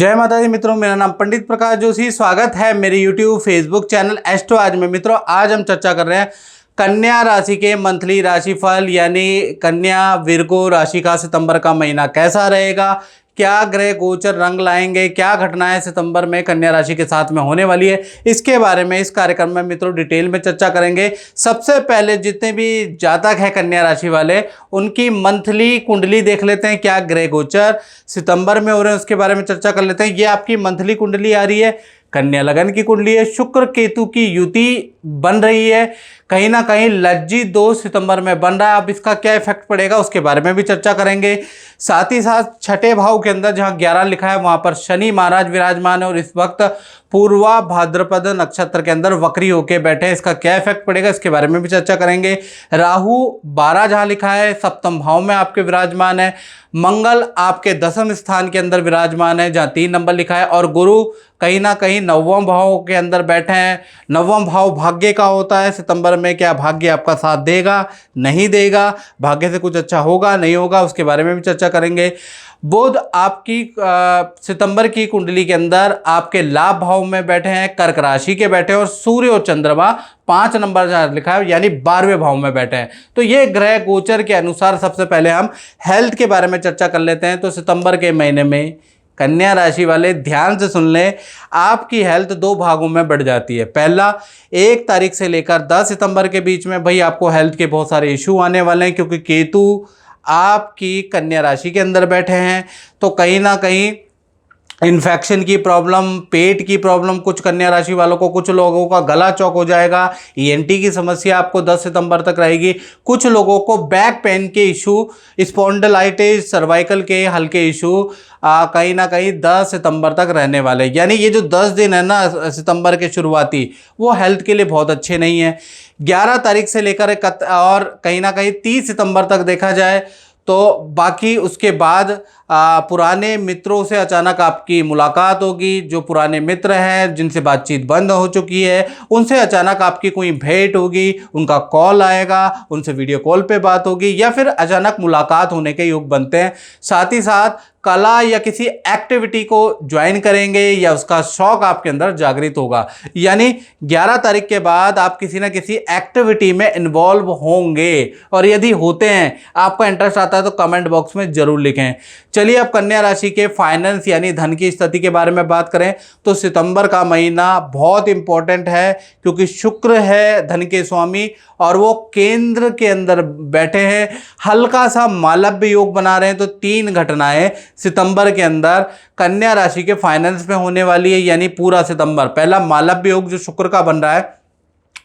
जय माता दी मित्रों, मेरा नाम पंडित प्रकाश जोशी। स्वागत है मेरे यूट्यूब फेसबुक चैनल एस्ट्रो आज में। मित्रों, आज हम चर्चा कर रहे हैं कन्या राशि के मंथली राशिफल, यानी कन्या विर्गो राशि का सितंबर का महीना कैसा रहेगा, क्या ग्रह गोचर रंग लाएंगे, क्या घटनाएं सितंबर में कन्या राशि के साथ में होने वाली है, इसके बारे में इस कार्यक्रम में मित्रों डिटेल में चर्चा करेंगे। सबसे पहले जितने भी जातक हैं कन्या राशि वाले, उनकी मंथली कुंडली देख लेते हैं, क्या ग्रह गोचर सितंबर में हो रहे हैं उसके बारे में चर्चा कर लेते हैं। ये आपकी मंथली कुंडली आ रही है, कन्या लगन की कुंडली है, शुक्र केतु की युति बन रही है, कहीं ना कहीं लज्जित दोष सितंबर में बन रहा है। अब इसका क्या इफेक्ट पड़ेगा उसके बारे में भी चर्चा करेंगे। साथ ही साथ छठे भाव के अंदर जहां 11 लिखा है वहां पर शनि महाराज विराजमान है और इस वक्त पूर्वा भाद्रपद नक्षत्र के अंदर वक्री होके बैठे हैं। इसका क्या इफेक्ट पड़ेगा इसके बारे में भी चर्चा करेंगे। राहु 12 जहां लिखा है सप्तम भाव में आपके विराजमान है, मंगल आपके दसम स्थान के अंदर विराजमान है जहां 3 नंबर लिखा है, और गुरु कहीं ना कहीं नवम भाव के अंदर बैठे हैं। नवम भाव भाग्य का होता है। सितंबर में क्या भाग्य आपका साथ देगा, नहीं देगा, भाग्य से कुछ अच्छा होगा, नहीं होगा, उसके बारे में भी चर्चा करेंगे। बुध आपकी सितंबर की कुंडली के अंदर आपके लाभ भाव में बैठे हैं, कर्क राशि के बैठे हैं, और सूर्य और चंद्रमा 5 नंबर जहां लिखा है यानी 12वें भाव में बैठे हैं। तो ये ग्रह गोचर के अनुसार सबसे पहले हम हेल्थ के बारे में चर्चा कर लेते हैं। तो सितंबर के महीने में कन्या राशि वाले ध्यान से सुन लें, आपकी हेल्थ 2 भागों में बढ़ जाती है। पहला, 1 तारीख से लेकर 10 सितंबर के बीच में भाई आपको हेल्थ के बहुत सारे इशू आने वाले हैं, क्योंकि केतु आपकी कन्या राशि के अंदर बैठे हैं। तो कहीं ना कहीं इन्फेक्शन की प्रॉब्लम, पेट की प्रॉब्लम कुछ कन्या राशि वालों को, कुछ लोगों का गला चौक हो जाएगा, ईएनटी की समस्या आपको 10 सितंबर तक रहेगी, कुछ लोगों को बैक पेन के इशू, स्पॉन्डिलाइटिस, सर्वाइकल के हल्के इशू कहीं ना कहीं 10 सितंबर तक रहने वाले। यानी ये जो 10 दिन है ना सितंबर के शुरुआती, वो हेल्थ के लिए बहुत अच्छे नहीं है। 11 तारीख से लेकर और कहीं ना कहीं 30 सितंबर तक देखा जाए तो बाकी उसके बाद पुराने मित्रों से अचानक आपकी मुलाकात होगी। जो पुराने मित्र हैं जिनसे बातचीत बंद हो चुकी है, उनसे अचानक आपकी कोई भेंट होगी, उनका कॉल आएगा, उनसे वीडियो कॉल पे बात होगी, या फिर अचानक मुलाकात होने के योग बनते हैं। साथ ही साथ कला या किसी एक्टिविटी को ज्वाइन करेंगे या उसका शौक आपके अंदर जागृत होगा। यानी 11 तारीख के बाद आप किसी ना किसी एक्टिविटी में इन्वॉल्व होंगे, और यदि होते हैं, आपका इंटरेस्ट आता है तो कमेंट बॉक्स में जरूर लिखें। चलिए अब कन्या राशि के फाइनेंस यानी धन की स्थिति के बारे में बात करें तो सितंबर का महीना बहुत इंपॉर्टेंट है, क्योंकि शुक्र है धन के स्वामी और वो केंद्र के अंदर बैठे हैं। हल्का सा मालव्य योग बना रहे हैं। तो 3 घटनाएं सितंबर के अंदर कन्या राशि के फाइनेंस में होने वाली है, यानी पूरा सितंबर। पहला, मालव्य योग जो शुक्र का बन रहा है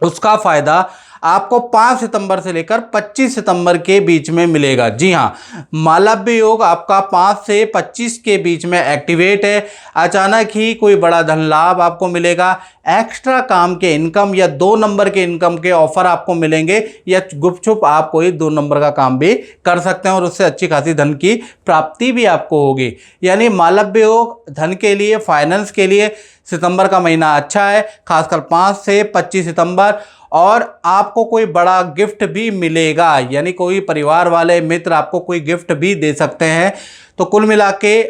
उसका फायदा आपको 5 सितंबर से लेकर 25 सितंबर के बीच में मिलेगा। जी हाँ, मालव्य योग आपका 5 से 25 के बीच में एक्टिवेट है। अचानक ही कोई बड़ा धन लाभ आपको मिलेगा, एक्स्ट्रा काम के इनकम या 2 नंबर के इनकम के ऑफर आपको मिलेंगे, या गुपचुप आप कोई 2 नंबर का काम भी कर सकते हैं और उससे अच्छी खासी धन की प्राप्ति भी आपको होगी। यानी मालव्य योग धन के लिए, फाइनेंस के लिए सितंबर का महीना अच्छा है, खासकर 5 से 25 सितंबर। और आपको कोई बड़ा गिफ्ट भी मिलेगा, यानी कोई परिवार वाले मित्र आपको कोई गिफ्ट भी दे सकते हैं। तो कुल मिला के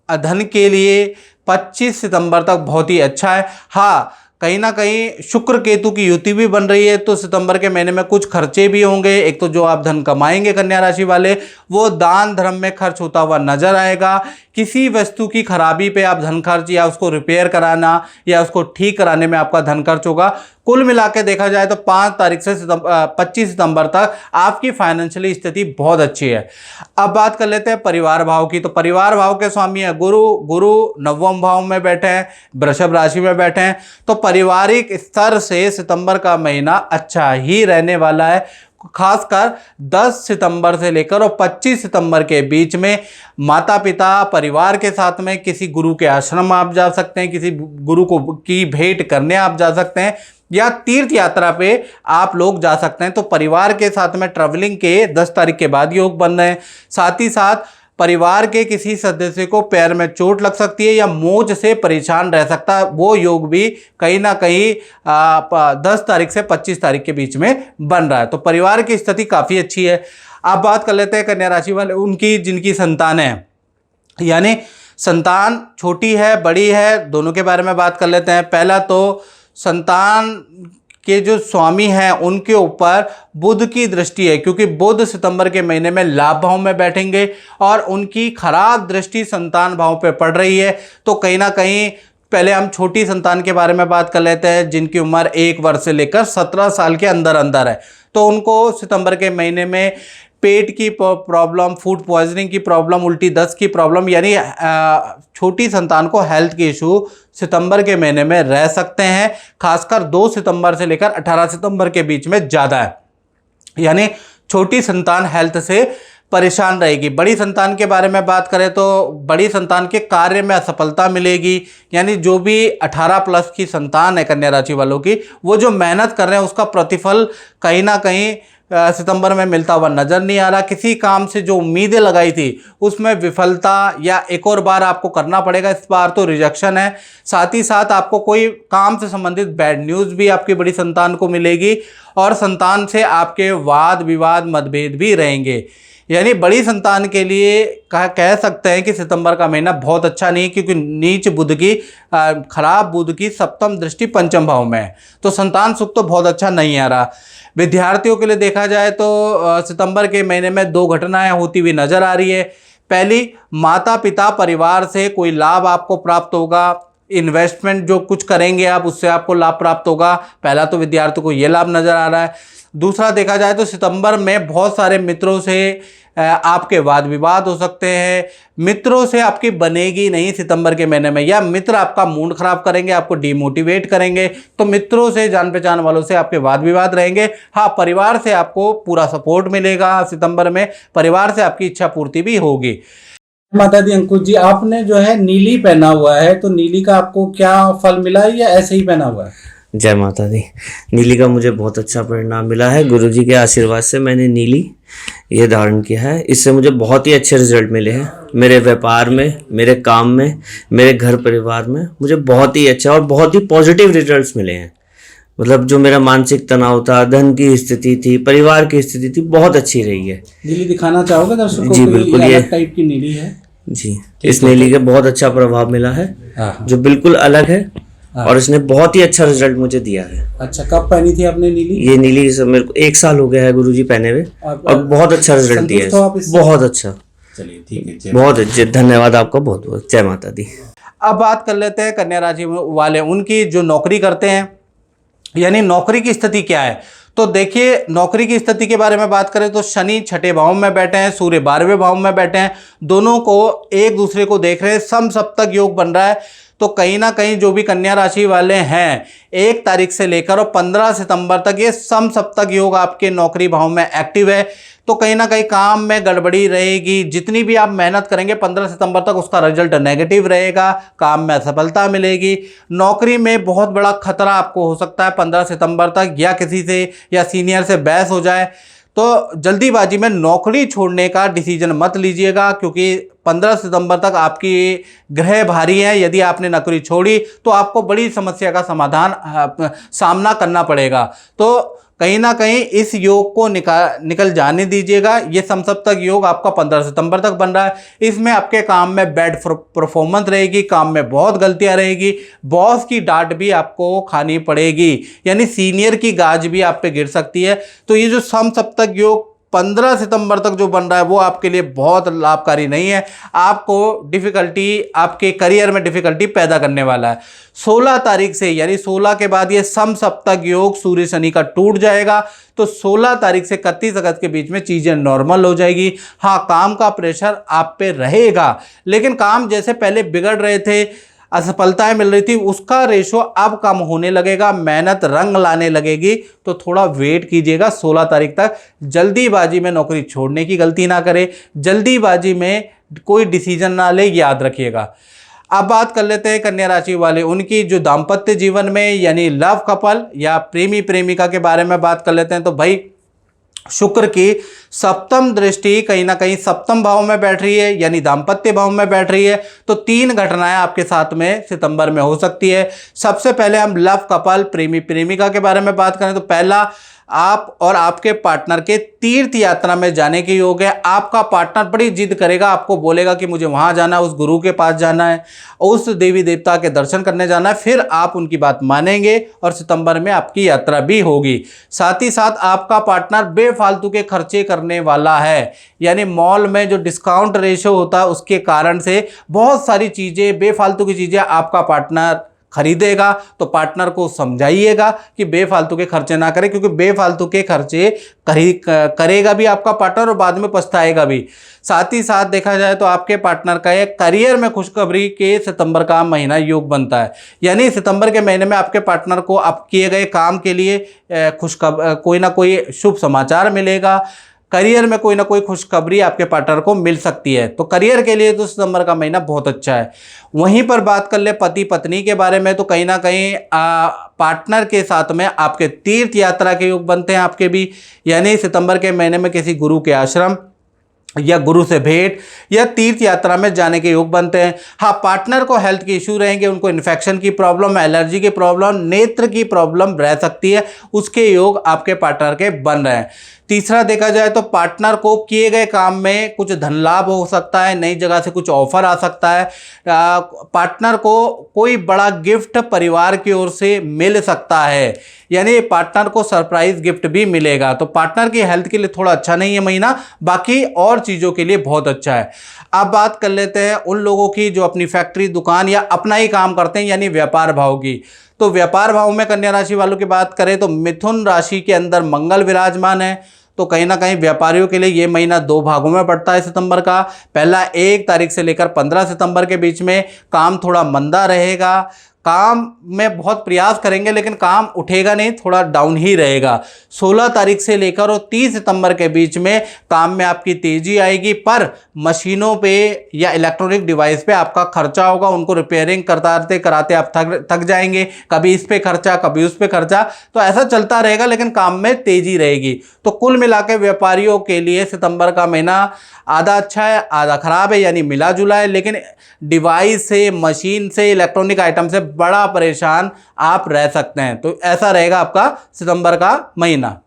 धन के लिए 25 सितंबर तक बहुत ही अच्छा है। हाँ, कहीं ना कहीं शुक्र केतु की युति भी बन रही है, तो सितंबर के महीने में कुछ खर्चे भी होंगे। एक तो जो आप धन कमाएंगे कन्या राशि वाले, वो दान धर्म में खर्च होता हुआ नजर आएगा। किसी वस्तु की खराबी पे आप धन खर्च, या उसको रिपेयर कराना या उसको ठीक कराने में आपका धन खर्च होगा। कुल मिला के देखा जाए तो 5 तारीख से 25 सितंबर तक आपकी फाइनेंशियली स्थिति बहुत अच्छी है। अब बात कर लेते हैं परिवार भाव की। तो परिवार भाव के स्वामी है गुरु। गुरु 9वें भाव में बैठे हैं, वृषभ राशि में बैठे हैं। तो पारिवारिक स्तर से सितंबर का महीना अच्छा ही रहने वाला है। खासकर 10 सितंबर से लेकर और 25 सितंबर के बीच में माता पिता परिवार के साथ में किसी गुरु के आश्रम आप जा सकते हैं, किसी गुरु को की भेंट करने आप जा सकते हैं, या तीर्थ यात्रा पे आप लोग जा सकते हैं। तो परिवार के साथ में ट्रैवलिंग के 10 तारीख के बाद योग बन रहे हैं। साथ ही साथ परिवार के किसी सदस्य को पैर में चोट लग सकती है या मोच से परेशान रह सकता है, वो योग भी कहीं ना कहीं 10 तारीख से 25 तारीख के बीच में बन रहा है। तो परिवार की स्थिति काफ़ी अच्छी है। अब बात कर लेते हैं कन्या राशि वाले उनकी जिनकी संतान है, यानी संतान छोटी है बड़ी है, दोनों के बारे में बात कर लेते हैं। पहला तो संतान के जो स्वामी हैं उनके ऊपर बुध की दृष्टि है, क्योंकि बुध सितंबर के महीने में लाभ भाव में बैठेंगे और उनकी खराब दृष्टि संतान भाव पे पड़ रही है। तो कहीं ना कहीं पहले हम छोटी संतान के बारे में बात कर लेते हैं, जिनकी उम्र 1 वर्ष से लेकर 17 साल के अंदर अंदर है। तो उनको सितंबर के महीने में पेट की प्रॉब्लम, फूड पॉइजनिंग की प्रॉब्लम, उल्टी दस्त की प्रॉब्लम, यानी छोटी संतान को हेल्थ के इशू सितंबर के महीने में रह सकते हैं। खासकर 2 सितंबर से लेकर 18 सितंबर के बीच में ज़्यादा है, यानी छोटी संतान हेल्थ से परेशान रहेगी। बड़ी संतान के बारे में बात करें तो बड़ी संतान के कार्य में असफलता मिलेगी, यानी जो भी 18+ की संतान है कन्या राशि वालों की, वो जो मेहनत कर रहे हैं उसका प्रतिफल कहीं ना कहीं सितंबर में मिलता हुआ नज़र नहीं आ रहा। किसी काम से जो उम्मीदें लगाई थी उसमें विफलता या एक और बार आपको करना पड़ेगा, इस बार तो रिजेक्शन है। साथ ही साथ आपको कोई काम से संबंधित बैड न्यूज़ भी आपकी बड़ी संतान को मिलेगी और संतान से आपके वाद विवाद मतभेद भी रहेंगे। यानी बड़ी संतान के लिए कह सकते हैं कि सितंबर का महीना बहुत अच्छा नहीं, क्योंकि नीच बुध की खराब बुध की सप्तम दृष्टि पंचम भाव में है, तो संतान सुख तो बहुत अच्छा नहीं आ रहा। विद्यार्थियों के लिए देखा जाए तो सितंबर के महीने में 2 घटनाएं होती हुई नजर आ रही है। पहली, माता पिता परिवार से कोई लाभ आपको प्राप्त होगा, इन्वेस्टमेंट जो कुछ करेंगे आप उससे आपको लाभ प्राप्त होगा। पहला तो विद्यार्थियों को ये लाभ नजर आ रहा है। दूसरा देखा जाए तो सितंबर में बहुत सारे मित्रों से आपके वाद विवाद हो सकते हैं। मित्रों से आपकी बनेगी नहीं सितंबर के महीने में, या मित्र आपका मूड खराब करेंगे, आपको डिमोटिवेट करेंगे। तो मित्रों से, जान पहचान वालों से आपके वाद विवाद रहेंगे। हाँ, परिवार से आपको पूरा सपोर्ट मिलेगा सितंबर में, परिवार से आपकी इच्छा पूर्ति भी होगी। माता दी अंकुश जी, आपने जो है नीली पहना हुआ है, तो नीली का आपको क्या फल मिला है या ऐसे ही पहना हुआ है? जय माता दी। नीली का मुझे बहुत अच्छा परिणाम मिला है। गुरुजी के आशीर्वाद से मैंने नीली ये धारण किया है। इससे मुझे बहुत ही अच्छे रिजल्ट मिले हैं मेरे व्यापार में, मेरे काम में, मेरे घर परिवार में। मुझे बहुत ही अच्छा और बहुत ही पॉजिटिव रिजल्ट्स मिले हैं। मतलब जो मेरा मानसिक तनाव था, धन की स्थिति थी, परिवार की स्थिति थी, बहुत अच्छी रही है। नीली दिखाना चाहोगे दर्शकों को? जी बिल्कुल, ये टाइप की नीली है जी। इस नीली का बहुत अच्छा प्रभाव मिला है, जो बिल्कुल अलग है और इसने बहुत ही अच्छा रिजल्ट मुझे दिया है। अच्छा, कब पहनी थी आपने नीली? ये नीली मेरे को 1 साल हो गया है गुरुजी पहने हुए, और बहुत अच्छा रिजल्ट दिया है, बहुत अच्छा। चलिए ठीक है, बहुत अच्छे, धन्यवाद आपका बहुत बहुत। जय माता दी। अब बात कर लेते हैं कन्या राशि वाले उनकी जो नौकरी करते हैं, यानी नौकरी की स्थिति क्या है। तो देखिए, नौकरी की स्थिति के बारे में बात करें तो शनि 6ठे भाव में बैठे हैं, सूर्य 12वें भाव में बैठे हैं, दोनों को एक दूसरे को देख रहे हैं, सम सप्तक योग बन रहा है। तो कहीं ना कहीं जो भी कन्या राशि वाले हैं 1 तारीख से लेकर और 15 सितंबर तक ये सम सप्तक योग आपके नौकरी भाव में एक्टिव है। तो कहीं ना कहीं काम में गड़बड़ी रहेगी। जितनी भी आप मेहनत करेंगे 15 सितंबर तक उसका रिजल्ट नेगेटिव रहेगा, काम में असफलता मिलेगी। नौकरी में बहुत बड़ा खतरा आपको हो सकता है 15 सितंबर तक, या किसी से या सीनियर से बहस हो जाए। तो जल्दीबाजी में नौकरी छोड़ने का डिसीजन मत लीजिएगा, क्योंकि 15 सितंबर तक आपकी ग्रह भारी हैं। यदि आपने नौकरी छोड़ी तो आपको बड़ी समस्या का सामना करना पड़ेगा। तो कहीं ना कहीं इस योग को निकल जाने दीजिएगा। ये समसप्तक योग आपका 15 सितंबर तक बन रहा है। इसमें आपके काम में बैड परफॉर्मेंस रहेगी, काम में बहुत गलतियां रहेगी, बॉस की डांट भी आपको खानी पड़ेगी, यानी सीनियर की गाज भी आप पे गिर सकती है। तो ये जो समसप्तक योग 15 सितंबर तक जो बन रहा है वो आपके लिए बहुत लाभकारी नहीं है, आपको डिफ़िकल्टी, आपके करियर में डिफ़िकल्टी पैदा करने वाला है। 16 तारीख से, यानी 16 के बाद ये सम सप्तक योग सूर्य शनि का टूट जाएगा। तो 16 तारीख से 31 अगस्त के बीच में चीज़ें नॉर्मल हो जाएगी। हाँ, काम का प्रेशर आप पे रहेगा, लेकिन काम जैसे पहले बिगड़ रहे थे, असफलताएं मिल रही थी, उसका रेशो अब कम होने लगेगा, मेहनत रंग लाने लगेगी। तो थोड़ा वेट कीजिएगा 16 तारीख तक। जल्दीबाजी में नौकरी छोड़ने की गलती ना करें, जल्दीबाजी में कोई डिसीजन ना ले, याद रखिएगा। अब बात कर लेते हैं कन्या राशि वाले उनकी जो दाम्पत्य जीवन में, यानी लव कपल या प्रेमी प्रेमिका के बारे में बात कर लेते हैं। तो भाई, शुक्र की सप्तम दृष्टि कहीं ना कहीं सप्तम भाव में बैठ रही है, यानी दाम्पत्य भाव में बैठ रही है। तो 3 घटनाएं आपके साथ में सितंबर में हो सकती है। सबसे पहले हम लव कपल, प्रेमी प्रेमिका के बारे में बात करें तो पहला, आप और आपके पार्टनर के तीर्थ यात्रा में जाने के योग है। आपका पार्टनर बड़ी जिद करेगा, आपको बोलेगा कि मुझे वहाँ जाना है, उस गुरु के पास जाना है, उस देवी देवता के दर्शन करने जाना है, फिर आप उनकी बात मानेंगे और सितंबर में आपकी यात्रा भी होगी। साथ ही साथ आपका पार्टनर बेफालतू के खर्चे करने वाला है, यानी मॉल में जो डिस्काउंट रेशो होता है उसके कारण से बहुत सारी चीज़ें, बेफालतू की चीज़ें आपका पार्टनर खरीदेगा। तो पार्टनर को समझाइएगा कि बेफालतू के खर्चे ना करे, क्योंकि बेफालतू के खर्चे करेगा भी आपका पार्टनर और बाद में पछताएगा भी। साथ ही साथ देखा जाए तो आपके पार्टनर का एक करियर में खुशखबरी के सितंबर का महीना योग बनता है, यानी सितंबर के महीने में आपके पार्टनर को आप किए गए काम के लिए कोई ना कोई शुभ समाचार मिलेगा। करियर में कोई ना कोई खुशखबरी आपके पार्टनर को मिल सकती है। तो करियर के लिए तो सितंबर का महीना बहुत अच्छा है। वहीं पर बात कर ले पति पत्नी के बारे में, तो कहीं ना कहीं पार्टनर के साथ में आपके तीर्थ यात्रा के योग बनते हैं आपके भी, यानी सितंबर के महीने में किसी गुरु के आश्रम या गुरु से भेंट या तीर्थ यात्रा में जाने के योग बनते हैं। हाँ, पार्टनर को हेल्थ के इशू रहेंगे, उनको इन्फेक्शन की प्रॉब्लम, एलर्जी की प्रॉब्लम, नेत्र की प्रॉब्लम रह सकती है, उसके योग आपके पार्टनर के बन रहे हैं। तीसरा देखा जाए तो पार्टनर को किए गए काम में कुछ धन लाभ हो सकता है, नई जगह से कुछ ऑफर आ सकता है, पार्टनर को कोई बड़ा गिफ्ट परिवार की ओर से मिल सकता है, यानी पार्टनर को सरप्राइज गिफ्ट भी मिलेगा। तो पार्टनर की हेल्थ के लिए थोड़ा अच्छा नहीं है महीना, बाकी और चीज़ों के लिए बहुत अच्छा है। अब बात कर लेते हैं उन लोगों की जो अपनी फैक्ट्री, दुकान या अपना ही काम करते हैं, यानी व्यापार भाव की। तो व्यापार भाव में कन्या राशि वालों की बात करें तो मिथुन राशि के अंदर मंगल विराजमान है। तो कहीं ना कहीं व्यापारियों के लिए ये महीना 2 भागों में पड़ता है सितंबर का। पहला 1 तारीख से लेकर 15 सितंबर के बीच में काम थोड़ा मंदा रहेगा, काम में बहुत प्रयास करेंगे लेकिन काम उठेगा नहीं, थोड़ा डाउन ही रहेगा। 16 तारीख से लेकर और 30 सितंबर के बीच में काम में आपकी तेजी आएगी, पर मशीनों पे या इलेक्ट्रॉनिक डिवाइस पे आपका खर्चा होगा, उनको रिपेयरिंग कराते कराते आप थक जाएंगे, कभी इस पे खर्चा कभी उस पे खर्चा, तो ऐसा चलता रहेगा, लेकिन काम में तेजी रहेगी। तो कुल मिलाकर व्यापारियों के लिए सितंबर का महीना आधा अच्छा है आधा खराब है, यानी मिला जुला है, लेकिन डिवाइस से, मशीन से, इलेक्ट्रॉनिक आइटम से बड़ा परेशान आप रह सकते हैं। तो ऐसा रहेगा आपका सितंबर का महीना।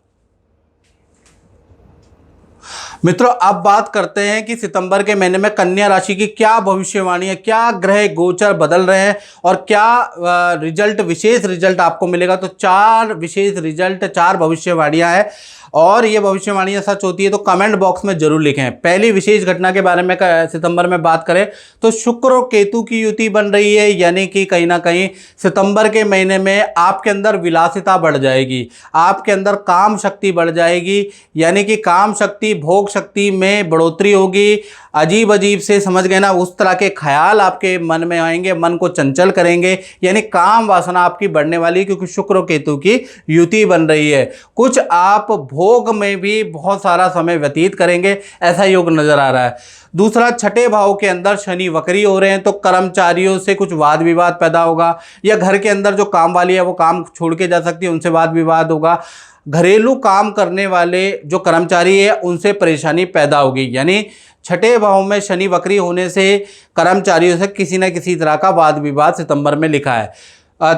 मित्रों, अब बात करते हैं कि सितंबर के महीने में कन्या राशि की क्या भविष्यवाणी है, क्या ग्रह गोचर बदल रहे हैं और क्या रिजल्ट, विशेष रिजल्ट आपको मिलेगा। तो 4 विशेष रिजल्ट, 4 भविष्यवाणियां हैं और ये भविष्यवाणियां सच होती है तो कमेंट बॉक्स में जरूर लिखें। पहली विशेष घटना के बारे में सितंबर में बात करें तो शुक्र और केतु की युति बन रही है, यानी कि कहीं ना कहीं सितंबर के महीने में आपके अंदर विलासिता बढ़ जाएगी, आपके अंदर काम शक्ति बढ़ जाएगी, यानी कि काम शक्ति, भोग शक्ति में बढ़ोतरी होगी। अजीब अजीब से, समझ गए ना, उस तरह के ख्याल आपके मन में आएंगे, मन को चंचल करेंगे, यानी काम वासना आपकी बढ़ने वाली है, क्योंकि शुक्र और केतु की युति बन रही है। कुछ आप भोग में भी बहुत सारा समय व्यतीत करेंगे, ऐसा योग नजर आ रहा है। दूसरा, 6ठे भाव के अंदर शनि वक्री हो रहे हैं, तो कर्मचारियों से कुछ वाद विवाद पैदा होगा, या घर के अंदर जो काम वाली है वो काम छोड़ के जा सकती है, उनसे वाद विवाद होगा। घरेलू काम करने वाले जो कर्मचारी है उनसे परेशानी पैदा होगी, यानी 6ठे भाव में शनि वक्री होने से कर्मचारियों से किसी न किसी तरह का वाद विवाद सितंबर में लिखा है।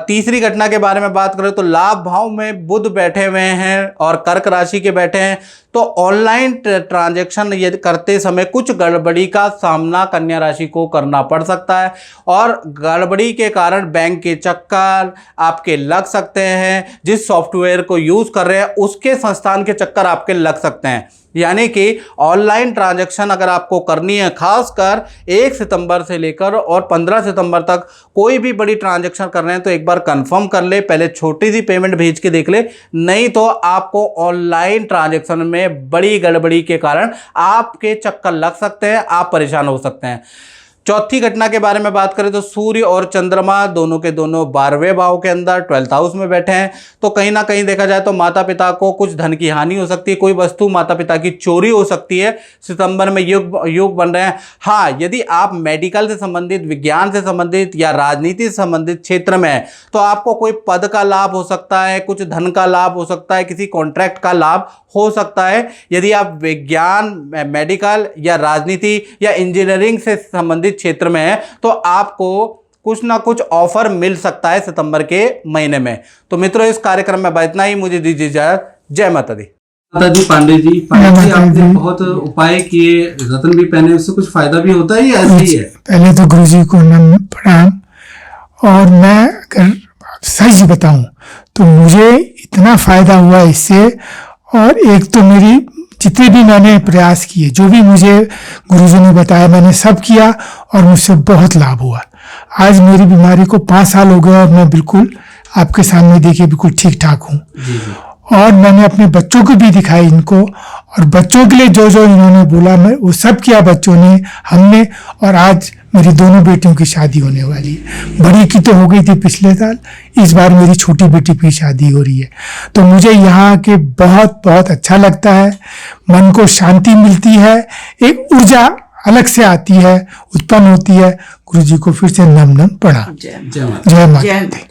तीसरी घटना के बारे में बात करें तो लाभ भाव में बुध बैठे हुए हैं और कर्क राशि के बैठे हैं, तो ऑनलाइन ट्रांजैक्शन ये करते समय कुछ गड़बड़ी का सामना कन्या राशि को करना पड़ सकता है, और गड़बड़ी के कारण बैंक के चक्कर आपके लग सकते हैं। जिस सॉफ्टवेयर को यूज़ कर रहे हैं उसके संस्थान के चक्कर आपके लग सकते हैं, यानी कि ऑनलाइन ट्रांजैक्शन अगर आपको करनी है, खासकर 1 सितंबर से लेकर और 15 सितंबर तक कोई भी बड़ी ट्रांजैक्शन कर रहे हैं तो एक बार कंफर्म कर ले, पहले छोटी सी पेमेंट भेज के देख ले, नहीं तो आपको ऑनलाइन ट्रांजैक्शन में बड़ी गड़बड़ी के कारण आपके चक्कर लग सकते हैं, आप परेशान हो सकते हैं। चौथी घटना के बारे में बात करें तो सूर्य और चंद्रमा दोनों के दोनों 12वें भाव के अंदर 12th हाउस में बैठे हैं, तो कहीं ना कहीं देखा जाए तो माता पिता को कुछ धन की हानि हो सकती है, कोई वस्तु माता पिता की चोरी हो सकती है। सितंबर में योग बन रहे हैं। हाँ, यदि आप मेडिकल से संबंधित, विज्ञान से संबंधित या राजनीति से संबंधित क्षेत्र में हैं तो आपको कोई पद का लाभ हो सकता है, कुछ धन का लाभ हो सकता है, किसी कॉन्ट्रैक्ट का लाभ हो सकता है। यदि आप विज्ञान, मेडिकल या राजनीति या इंजीनियरिंग से संबंधित क्षेत्र में है तो आपको कुछ ना कुछ ऑफर मिल सकता है सितंबर के महीने में। तो मित्रों, इस कार्यक्रम में इतना ही, मुझे दीजिए इजाजत। जय माता दी। माता दी पांडे जी आपने बहुत उपाय किए, रत्न भी पहने, उससे कुछ फायदा भी होता है या ऐसे ही है? पहले तो गुरुजी को नमन प्रणाम। और मैं अगर सच बताऊं तो मुझे इतना फायदा हुआ इससे, और एक तो मेरी जितने भी मैंने प्रयास किए, जो भी मुझे गुरुजी ने बताया मैंने सब किया और मुझसे बहुत लाभ हुआ। आज मेरी बीमारी को 5 साल हो गए और मैं बिल्कुल आपके सामने देखिए बिल्कुल ठीक ठाक हूँ। और मैंने अपने बच्चों को भी दिखाई इनको, और बच्चों के लिए जो जो इन्होंने बोला मैं वो सब किया बच्चों ने, हमने। और आज मेरी दोनों बेटियों की शादी होने वाली है। बड़ी की तो हो गई थी पिछले साल, इस बार मेरी छोटी बेटी की शादी हो रही है। तो मुझे यहाँ आके बहुत बहुत अच्छा लगता है, मन को शांति मिलती है, एक ऊर्जा अलग से आती है, उत्पन्न होती है। गुरुजी को फिर से नम नम प्रणाम। जय माता। जय माता दी।